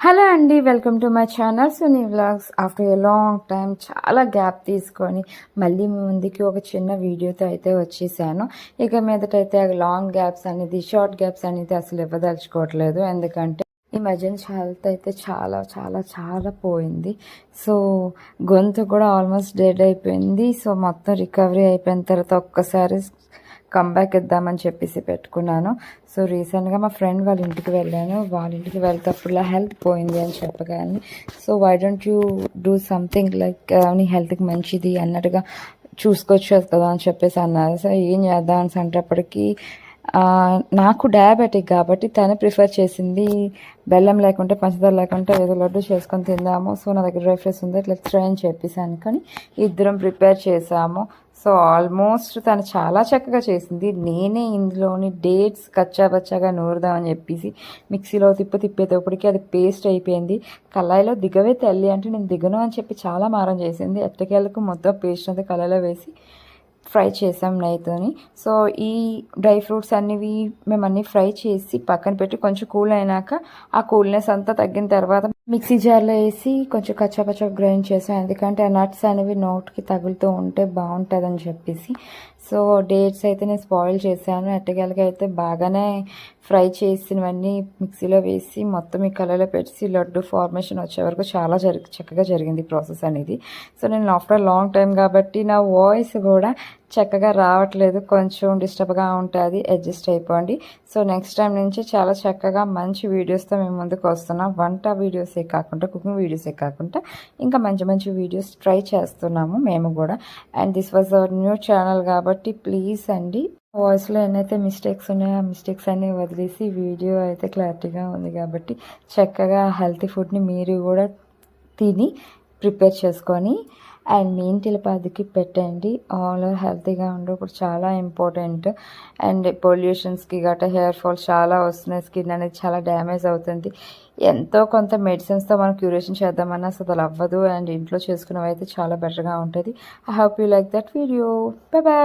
Hello అండి, welcome to my channel Suni vlogs. After a long time చాలా gap తీసుకొని మళ్ళీ మీ ముందుకి ఒక చిన్న వీడియోతో అయితే వచ్చేసాను. ఇక మీదటైతే లాంగ్ గ్యాప్స్ అనేది, షార్ట్ గ్యాప్స్ అనేది అసలు ఇవ్వదలుచుకోవట్లేదు. ఎందుకంటే ఈ మధ్యన హెల్త్ అయితే చాలా చాలా చాలా పోయింది. సో గొంతు కూడా ఆల్మోస్ట్ డెడ్ అయిపోయింది. సో మొత్తం రికవరీ అయిపోయిన తర్వాత ఒక్కసారి కంబ్యాక్ ఇద్దామని చెప్పేసి పెట్టుకున్నాను. సో రీసెంట్గా మా ఫ్రెండ్ వాళ్ళ ఇంటికి వెళ్ళాను. వాళ్ళ ఇంటికి వెళ్తేప్పుడు హెల్త్ పోయింది అని చెప్పగానే, so why don't you do something like నీ హెల్త్కి మంచిది అన్నట్టుగా చూసుకోవచ్చు కదా అని చెప్పేసి అన్నారు. సో ఏం చేద్దాం అని అనేటప్పటికీ నాకు డయాబెటిక్ కాబట్టి తను ప్రిఫర్ చేసింది బెల్లం లేకుంటే పంచదార లేకుంటే ఏదో లడ్డు చేసుకొని తిందాము. సో నా దగ్గర డ్రై ఫ్రూట్స్ ఉంది, ఇట్లా ట్రై అని చెప్పేసాను. కానీ ఇద్దరం ప్రిపేర్ చేసాము. సో ఆల్మోస్ట్ తను చాలా చక్కగా చేసింది. నేనే ఇందులోని డేట్స్ కచ్చాబచ్చాగా నూరుదామని చెప్పేసి మిక్సీలో తిప్పేటప్పటికి అది పేస్ట్ అయిపోయింది. కళాయిలో దిగవే తల్లి అంటే నేను దిగను అని చెప్పి చాలా మారం చేసింది. ఎట్టకేలకు మొత్తం పేస్ట్ అంతా కళాయిలో వేసి ఫ్రై చేసాం నెయ్యితోని. సో ఈ డ్రై ఫ్రూట్స్ అనేవి మేము అన్నీ ఫ్రై చేసి పక్కన పెట్టి కొంచెం కూల్ అయినాక ఆ కూల్నెస్ అంతా తగ్గిన తర్వాత మిక్సీ జార్లో వేసి కొంచెం కచ్చాపచ్చా గ్రైండ్ చేసాం. ఎందుకంటే ఆ నట్స్ అనేవి నోట్కి తగులుతూ ఉంటే బాగుంటుందని చెప్పేసి. సో డేట్స్ అయితే నేను స్పాయిల్ చేశాను. ఎట్టగలగా అయితే బాగానే ఫ్రై చేసినవన్నీ మిక్సీలో వేసి మొత్తం ఈ కలర్లో పెట్టి లడ్డు ఫార్మేషన్ వచ్చే వరకు చాలా చక్కగా జరిగింది ప్రాసెస్ అనేది. సో నేను ఆఫ్టర్ లాంగ్ టైం కాబట్టి నా వాయిస్ కూడా చక్కగా రావట్లేదు, కొంచెం డిస్టర్బ్గా ఉంటుంది, అడ్జస్ట్ అయిపోండి. సో నెక్స్ట్ టైం నుంచి చాలా చక్కగా మంచి వీడియోస్తో మేము ముందుకు వస్తున్నాం. వంట వీడియోసే కాకుండా, కుకింగ్ వీడియోసే కాకుండా ఇంకా మంచి మంచి వీడియోస్ ట్రై చేస్తున్నాము మేము కూడా. And this was our new channel కాబట్టి ప్లీజ్ అండి, వాయిస్లో ఏమైతే మిస్టేక్స్ ఉన్నాయో ఆ మిస్టేక్స్ అన్నీ వదిలేసి వీడియో అయితే క్లారిటీగా ఉంది కాబట్టి చక్కగా హెల్తీ ఫుడ్ని మీరు కూడా తిని ప్రిపేర్ చేసుకొని అండ్ మీ ఇంటిల్లిపాదికి పెట్టండి. ఆల్ హెల్తీగా ఉండు, ఇప్పుడు చాలా ఇంపార్టెంట్. అండ్ పొల్యూషన్స్కి గట్రా హెయిర్ ఫాల్ చాలా వస్తున్నాయి, స్కిన్ అనేది చాలా డ్యామేజ్ అవుతుంది. ఎంతో కొంత మెడిసిన్స్తో మనం క్యూరేషన్ చేద్దామన్నా అసలు అవ్వదు. అండ్ ఇంట్లో చేసుకున్నవి అయితే చాలా బెటర్గా ఉంటుంది. I hope you like that video. Bye bye.